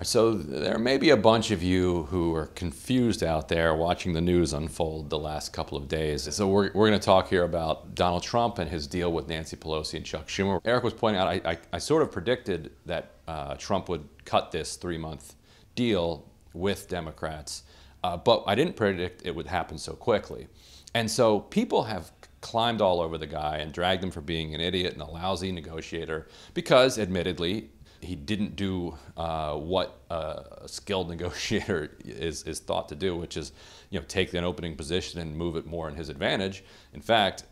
So there may be a bunch of you who are confused out there watching the news unfold the last couple of days. So we're going to talk here about Donald Trump and his deal with Nancy Pelosi and Chuck Schumer. Eric was pointing out, I sort of predicted that Trump would cut this 3-month deal with Democrats, but I didn't predict it would happen so quickly. And so people have climbed all over the guy and dragged him for being an idiot and a lousy negotiator because, admittedly, he didn't do what a skilled negotiator is thought to do, which is, take an opening position and move it more in his advantage. In fact,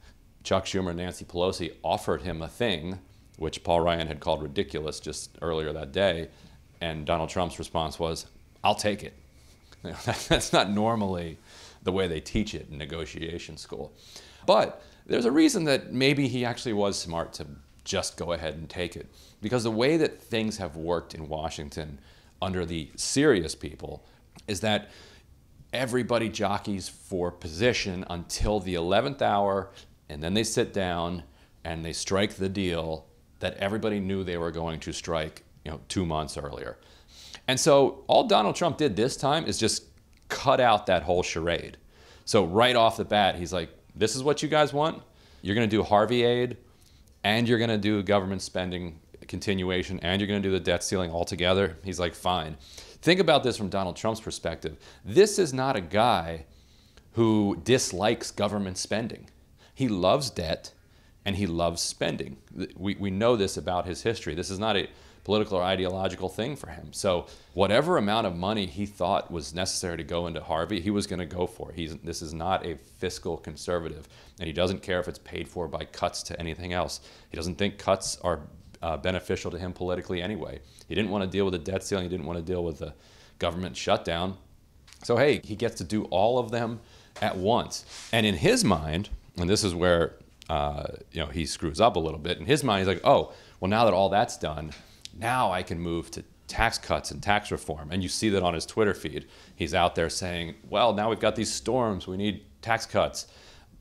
Chuck Schumer and Nancy Pelosi offered him a thing, which Paul Ryan had called ridiculous just earlier that day, and Donald Trump's response was, "I'll take it." That's not normally the way they teach it in negotiation school. But there's a reason that maybe he actually was smart to just go ahead and take it. Because the way that things have worked in Washington under the serious people is that everybody jockeys for position until the 11th hour, and then they sit down and they strike the deal that everybody knew they were going to strike 2 months earlier. And so all Donald Trump did this time is just cut out that whole charade. So right off the bat, he's like, this is what you guys want? You're going to do Harvey aid, and you're going to do government spending continuation, and you're going to do the debt ceiling altogether? He's like, fine. Think about this from Donald Trump's perspective. This is not a guy who dislikes government spending. He loves debt, and he loves spending. We know this about his history. This is not a political or ideological thing for him. So whatever amount of money he thought was necessary to go into Harvey, he was going to go for. This is not a fiscal conservative, and he doesn't care if it's paid for by cuts to anything else. He doesn't think cuts are beneficial to him politically anyway. He didn't want to deal with the debt ceiling. He didn't want to deal with the government shutdown. So hey, he gets to do all of them at once. And in his mind, and this is where he screws up a little bit. In his mind, he's like, oh, well, now that all that's done, now I can move to tax cuts and tax reform. And you see that on his Twitter feed. He's out there saying, well, now we've got these storms. We need tax cuts.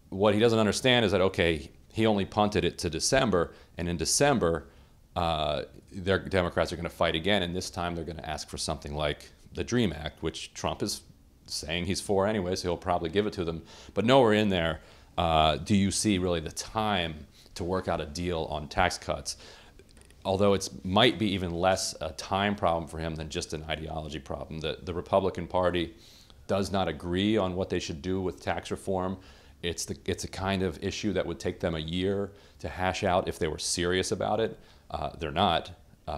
What he doesn't understand is that, okay, he only punted it to December. And in December, their Democrats are going to fight again. And this time they're going to ask for something like the DREAM Act, which Trump is saying he's for anyway, so he'll probably give it to them. But nowhere in there do you see really the time to work out a deal on tax cuts. Although it might be even less a time problem for him than just an ideology problem. The Republican Party does not agree on what they should do with tax reform. It's a kind of issue that would take them a year to hash out if they were serious about it. They're not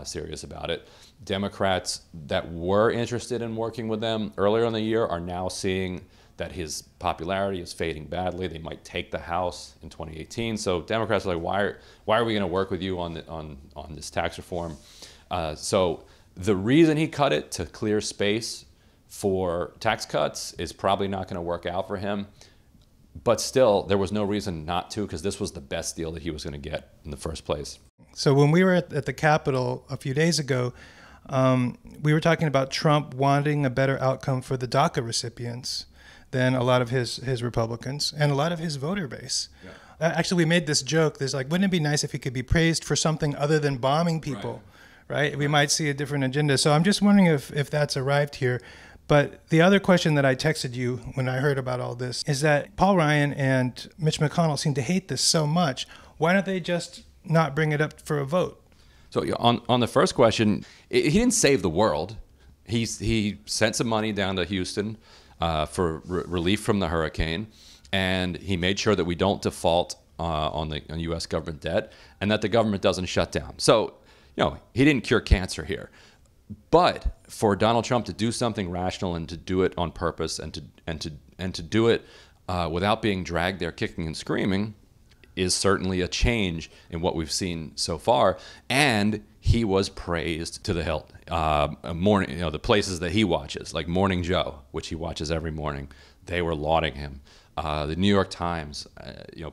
serious about it. Democrats that were interested in working with them earlier in the year are now seeing that his popularity is fading badly. They might take the House in 2018. So Democrats are like, why are we going to work with you on this tax reform? So the reason he cut it to clear space for tax cuts is probably not going to work out for him. But still, there was no reason not to, because this was the best deal that he was going to get in the first place. So when we were at the Capitol a few days ago, we were talking about Trump wanting a better outcome for the DACA recipients than a lot of his Republicans and a lot of his voter base. Yeah. Actually, we made this joke. There's like, wouldn't it be nice if he could be praised for something other than bombing people, right? We might see a different agenda. So I'm just wondering if that's arrived here. But the other question that I texted you when I heard about all this is that Paul Ryan and Mitch McConnell seem to hate this so much. Why don't they just not bring it up for a vote? So on the first question, he didn't save the world. He sent some money down to Houston for relief from the hurricane, and he made sure that we don't default on U.S. government debt and that the government doesn't shut down. So, he didn't cure cancer here. But for Donald Trump to do something rational and to do it on purpose and to do it without being dragged there kicking and screaming is certainly a change in what we've seen so far. And he was praised to the hilt. The places that he watches, like Morning Joe, which he watches every morning, they were lauding him. The New York Times,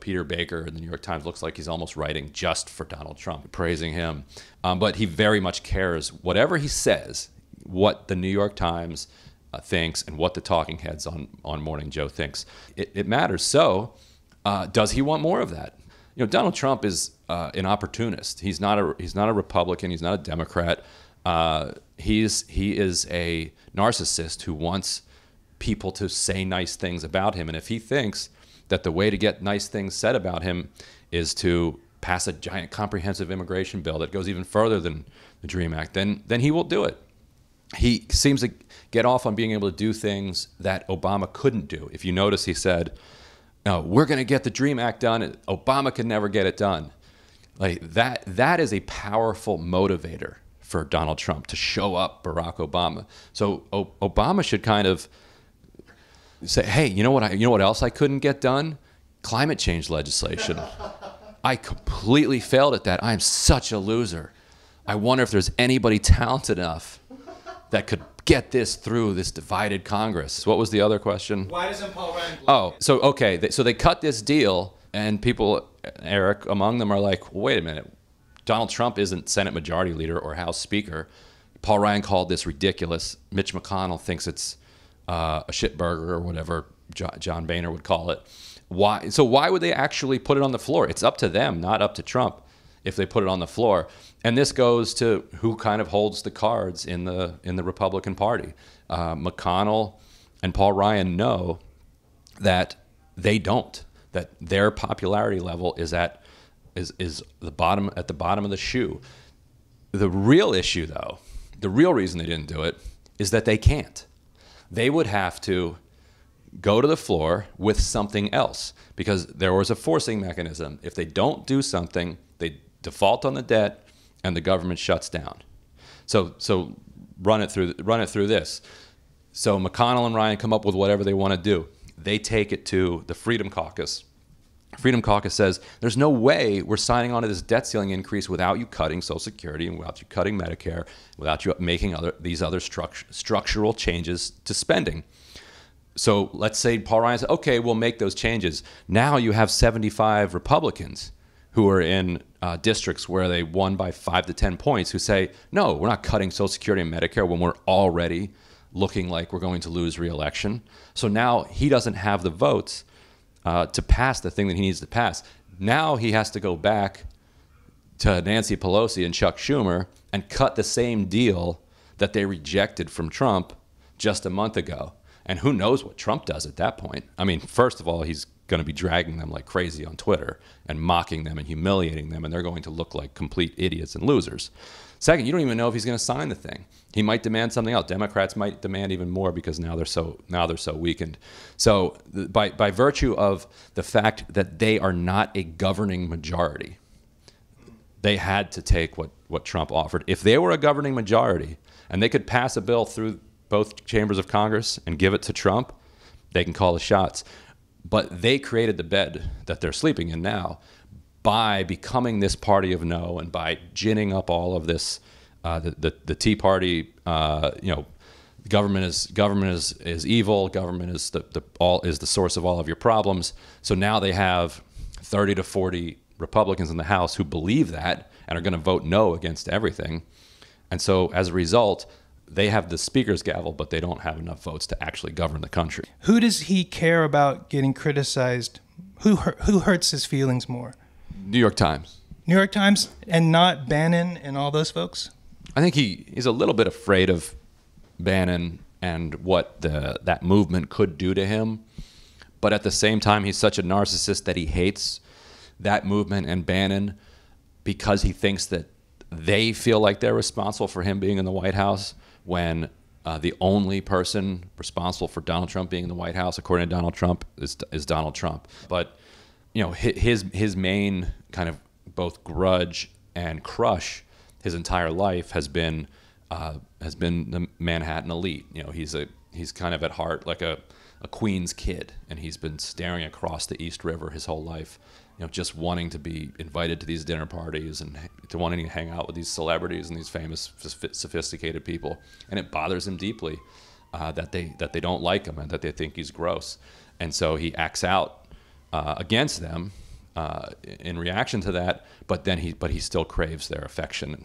Peter Baker in the New York Times looks like he's almost writing just for Donald Trump, praising him. But he very much cares, whatever he says, what the New York Times thinks and what the talking heads on Morning Joe thinks. It matters. So does he want more of that? Donald Trump is an opportunist. He's not a Republican. He's not a Democrat. He is a narcissist who wants people to say nice things about him. And if he thinks that the way to get nice things said about him is to pass a giant comprehensive immigration bill that goes even further than the DREAM Act, then he will do it. He seems to get off on being able to do things that Obama couldn't do. If you notice, he said, "No, we're going to get the DREAM Act done. Obama could never get it done." Like that is a powerful motivator for Donald Trump to show up Barack Obama. So Obama should kind of say, "Hey, you know what else I couldn't get done? Climate change legislation. I completely failed at that. I am such a loser. I wonder if there's anybody talented enough that could get this through this divided Congress." What was the other question? Why doesn't Paul Ryan? Oh, so okay, so they cut this deal, and people, Eric, among them are like, "Wait a minute, Donald Trump isn't Senate Majority Leader or House Speaker. Paul Ryan called this ridiculous. Mitch McConnell thinks it's a shitburger or whatever John Boehner would call it. Why? So why would they actually put it on the floor? It's up to them, not up to Trump, if they put it on the floor." And this goes to who kind of holds the cards in the Republican Party. McConnell and Paul Ryan know that they don't. That their popularity level is at the bottom of the shoe. The real issue, though, the real reason they didn't do it is that they can't. They would have to go to the floor with something else because there was a forcing mechanism. If they don't do something, they default on the debt and the government shuts down. So run it through this. So McConnell and Ryan come up with whatever they want to do. They take it to the Freedom Caucus. Freedom Caucus says, there's no way we're signing on to this debt ceiling increase without you cutting Social Security and without you cutting Medicare, without you making these other structural changes to spending. So let's say Paul Ryan said, okay, we'll make those changes. Now you have 75 Republicans who are in districts where they won by 5 to 10 points who say, no, we're not cutting Social Security and Medicare when we're already looking like we're going to lose re-election. So now he doesn't have the votes to pass the thing that he needs to pass. Now he has to go back to Nancy Pelosi and Chuck Schumer and cut the same deal that they rejected from Trump just a month ago. And who knows what Trump does at that point. I mean, first of all, he's going to be dragging them like crazy on Twitter and mocking them and humiliating them, and they're going to look like complete idiots and losers. Second, you don't even know if he's going to sign the thing. He might demand something else. Democrats might demand even more because now they're so weakened. So by virtue of the fact that they are not a governing majority, they had to take what Trump offered. If they were a governing majority and they could pass a bill through both chambers of Congress and give it to Trump, they can call the shots. But they created the bed that they're sleeping in now by becoming this party of no and by ginning up all of this, the Tea Party, government is evil, government is the source of all of your problems. So now they have 30 to 40 Republicans in the House who believe that and are going to vote no against everything. And so as a result, they have the speaker's gavel, but they don't have enough votes to actually govern the country. Who does he care about getting criticized? Who hurts his feelings more? New York Times. New York Times and not Bannon and all those folks? I think he's a little bit afraid of Bannon and what that movement could do to him. But at the same time, he's such a narcissist that he hates that movement and Bannon because he thinks that they feel like they're responsible for him being in the White House when the only person responsible for Donald Trump being in the White House, according to Donald Trump, is Donald Trump. But his main kind of both grudge and crush his entire life has been the Manhattan elite. He's kind of at heart like a Queens kid, and he's been staring across the East River his whole life, just wanting to be invited to these dinner parties and to wanting to hang out with these celebrities and these famous, sophisticated people. And it bothers him deeply that they don't like him and that they think he's gross. And so he acts out against them in reaction to that, but he still craves their affection.